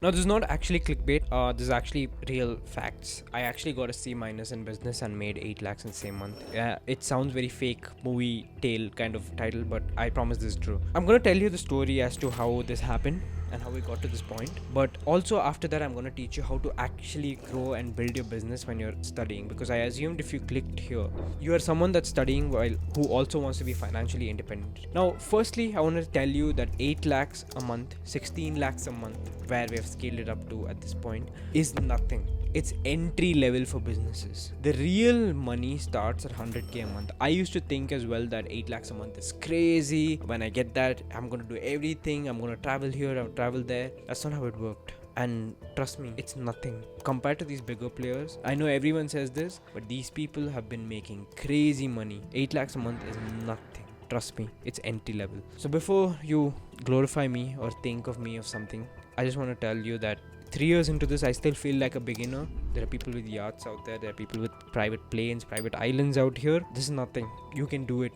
Now, this is not actually clickbait. This is actually real facts. I actually got a C minus in business and made 8 lakhs in the same month. It sounds very fake movie tale kind of title, but I promise this is true. I'm gonna tell you the story as to how this happened and how we got to this point. But also after that, I'm gonna teach you how to actually grow and build your business when you're studying. Because I assumed if you clicked here, you are someone that's studying while who also wants to be financially independent. Now, firstly, I want to tell you that 8 lakhs a month, 16 lakhs a month, where we have scaled it up to at this point, is nothing. It's entry level for businesses. The real money starts at 100k a month. I used to think as well that 8 lakhs a month is crazy. When I get that, I'm gonna do everything. I'm gonna travel here, I'll travel there. That's not how it worked. And trust me, it's nothing compared to these bigger players. I know everyone says this, but these people have been making crazy money. 8 lakhs a month is nothing. Trust me, it's entry level. So before you glorify me or think of me of something, I just want to tell you that 3 years into this, I still feel like a beginner. There are people with yachts out there. There are people with private planes, private islands out here. This is nothing. You can do it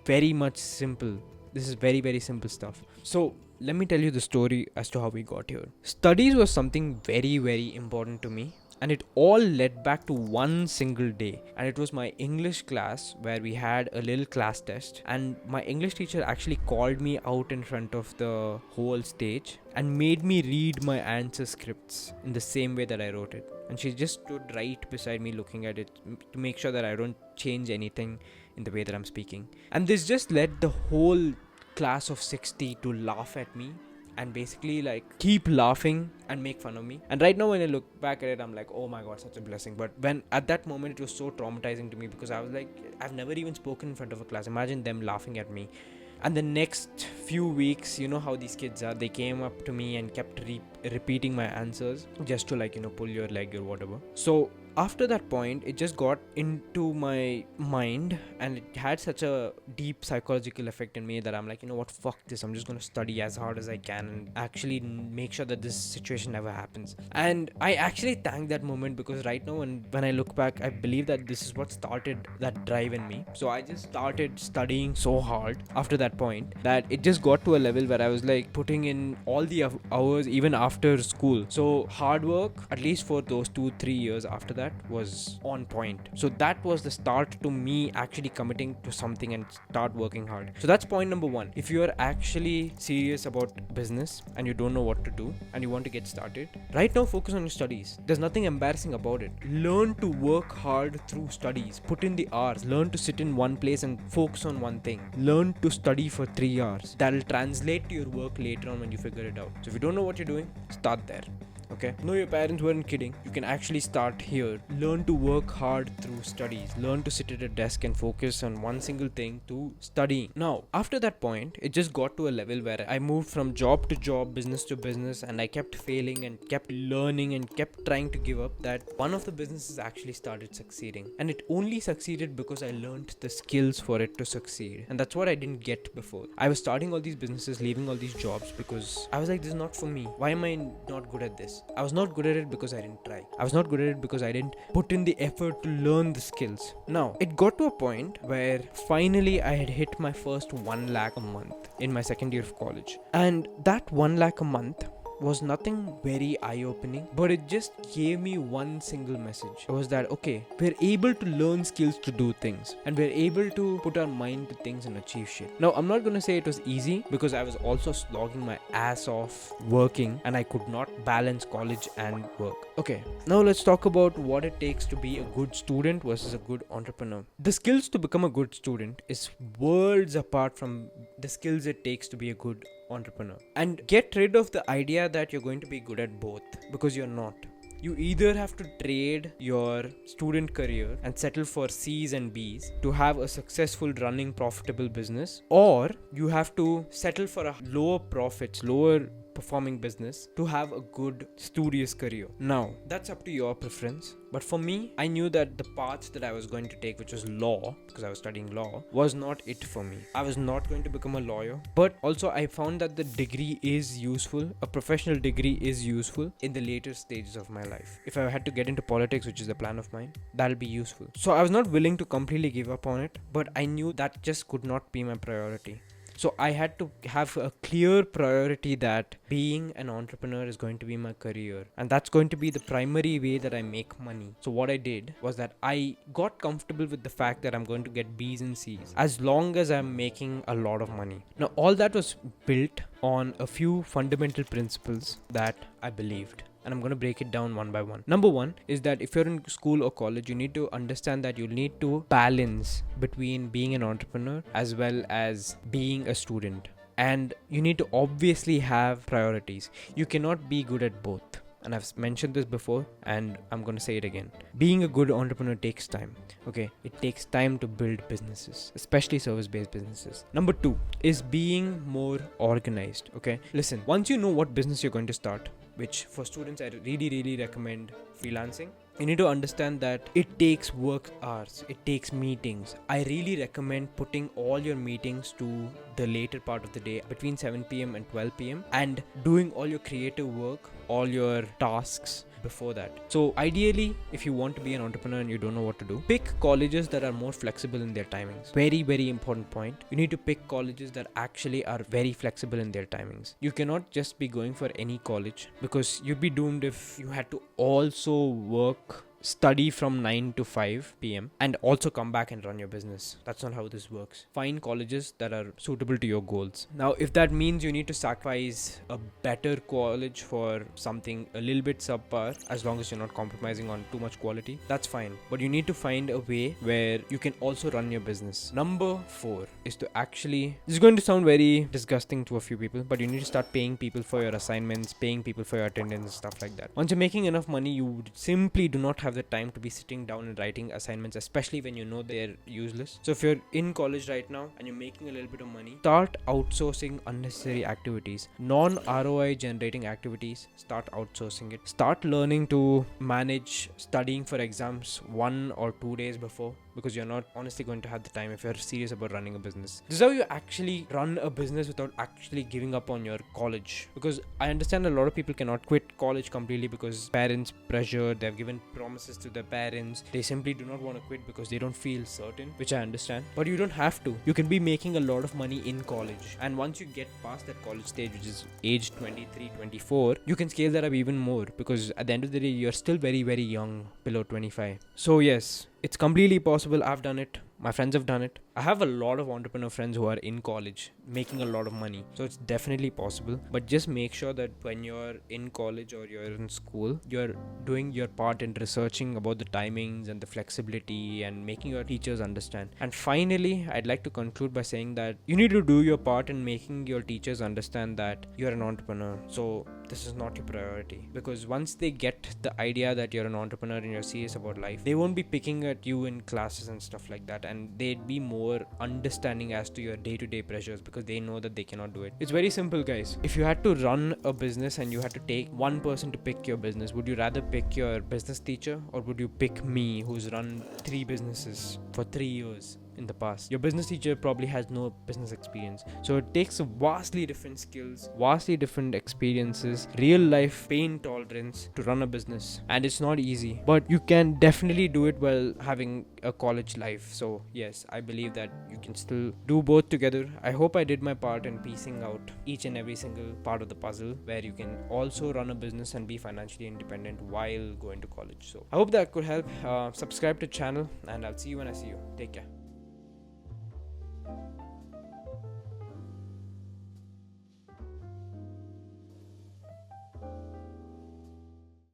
very much simple. This is very, very simple stuff. So let me tell you the story as to how we got here. Studies was something very, very important to me. And it all led back to one single day, and it was my English class where we had a little class test, and my English teacher actually called me out in front of the whole stage and made me read my answer scripts in the same way that I wrote it. And she just stood right beside me looking at it to make sure that I don't change anything in the way that I'm speaking. And this just led the whole class of 60 to laugh at me and basically like keep laughing and make fun of me. And right now when I look back at it, I'm like, oh my god, such a blessing. But when at that moment, it was so traumatizing to me because I was like, I've never even spoken in front of a class. Imagine them laughing at me. And the next few weeks, you know how these kids are, they came up to me and kept repeating my answers just to like, pull your leg or whatever. So after that point, it just got into my mind and it had such a deep psychological effect in me that I'm like, you know what, fuck this. I'm just going to study as hard as I can and actually make sure that this situation never happens. And I actually thank that moment because right now when I look back, I believe that this is what started that drive in me. So I just started studying so hard after that point that it just got to a level where I was like putting in all the hours even after school. So hard work, at least for those 2-3 years after that, was on point. So that was the start to me actually committing to something and start working hard. So that's point number one. If you are actually serious about business and you don't know what to do and you want to get started, right now focus on your studies. There's nothing embarrassing about it. Learn to work hard through studies. Put in the hours. Learn to sit in one place and focus on one thing. Learn to study for 3 hours. That'll translate to your work later on when you figure it out. So if you don't know what you're doing, start there. Okay? No, your parents weren't kidding. You can actually start here. Learn to work hard through studies. Learn to sit at a desk and focus on one single thing to studying. Now, after that point, it just got to a level where I moved from job to job, business to business, and I kept failing and kept learning and kept trying to give up. That one of the businesses actually started succeeding. And it only succeeded because I learned the skills for it to succeed. And that's what I didn't get before. I was starting all these businesses, leaving all these jobs because I was like, this is not for me. Why am I not good at this? I was not good at it because I didn't try. I was not good at it because I didn't put in the effort to learn the skills. Now, it got to a point where finally I had hit my first 1 lakh a month in my second year of college. And that 1 lakh a month was nothing very eye-opening, but it just gave me one single message. It was that, okay, we're able to learn skills to do things and we're able to put our mind to things and achieve shit. Now, I'm not going to say it was easy because I was also slogging my ass off working and I could not balance college and work. Okay, now let's talk about what it takes to be a good student versus a good entrepreneur. The skills to become a good student is worlds apart from the skills it takes to be a good entrepreneur. And get rid of the idea that you're going to be good at both, because you're not. You either have to trade your student career and settle for C's and B's to have a successful running profitable business, or you have to settle for a lower profits, lower performing business to have a good studious career. Now, that's up to your preference. But for me, I knew that the path that I was going to take, which was law, because I was studying law, was not it for me. I was not going to become a lawyer. But also I found that the degree is useful. A professional degree is useful in the later stages of my life. If I had to get into politics, which is a plan of mine, that'll be useful. So I was not willing to completely give up on it, but I knew that just could not be my priority. So I had to have a clear priority that being an entrepreneur is going to be my career, and that's going to be the primary way that I make money. So what I did was that I got comfortable with the fact that I'm going to get B's and C's as long as I'm making a lot of money. Now all that was built on a few fundamental principles that I believed, and I'm going to break it down one by one. Number one is that if you're in school or college, you need to understand that you'll need to balance between being an entrepreneur as well as being a student. And you need to obviously have priorities. You cannot be good at both. And I've mentioned this before and I'm going to say it again. Being a good entrepreneur takes time. Okay, it takes time to build businesses, especially service-based businesses. Number two is being more organized. Okay, listen, once you know what business you're going to start, which for students I really recommend freelancing, you need to understand that it takes work hours, it takes meetings. I really recommend putting all your meetings to the later part of the day between 7 p.m. and 12 p.m. and doing all your creative work, all your tasks before that. So ideally, if you want to be an entrepreneur and you don't know what to do, pick colleges that are more flexible in their timings. Very important point. You need to pick colleges that actually are very flexible in their timings. You cannot just be going for any college because you'd be doomed if you had to also work, study from 9 to 5 p.m. and also come back and run your business. That's not how this works. Find colleges that are suitable to your goals. Now, if that means you need to sacrifice a better college for something a little bit subpar, as long as you're not compromising on too much quality, that's fine. But you need to find a way where you can also run your business. Number 4 is to actually, this is going to sound very disgusting to a few people, but you need to start paying people for your assignments, paying people for your attendance, stuff like that. Once you're making enough money, you simply do not have the time to be sitting down and writing assignments, especially when you know they're useless. So if you're in college right now and you're making a little bit of money, start outsourcing unnecessary activities, non-ROI generating activities. Start outsourcing it. Start learning to manage studying for exams 1 or 2 days before, because you're not honestly going to have the time if you're serious about running a business. This is how you actually run a business without actually giving up on your college, because I understand a lot of people cannot quit college completely because parents pressure, they've given promises to their parents, they simply do not want to quit because they don't feel certain, which I understand. But you don't have to. You can be making a lot of money in college, and once you get past that college stage, which is age 23, 24, you can scale that up even more, because at the end of the day, you're still very young, below 25. So yes, it's completely possible. I've done it. My friends have done it. I have a lot of entrepreneur friends who are in college making a lot of money. So it's definitely possible. But just make sure that when you're in college or you're in school, you're doing your part in researching about the timings and the flexibility and making your teachers understand. And finally, I'd like to conclude by saying that you need to do your part in making your teachers understand that you're an entrepreneur. So this is not your priority, because once they get the idea that you're an entrepreneur and you're serious about life, they won't be picking at you in classes and stuff like that, and they'd be more understanding as to your day-to-day pressures, because they know that they cannot do it. It's very simple, guys. If you had to run a business and you had to take one person to pick your business, would you rather pick your business teacher, or would you pick me, who's run 3 businesses for 3 years in the past? Your business teacher probably has no business experience, so it takes vastly different skills, vastly different experiences, real life pain tolerance to run a business, and it's not easy, but you can definitely do it while having a college life. So yes, I believe that you can still do both together. I hope I did my part in piecing out each and every single part of the puzzle where you can also run a business and be financially independent while going to college. So I hope that could help. Subscribe to the channel, and I'll see you when I see you. Take care.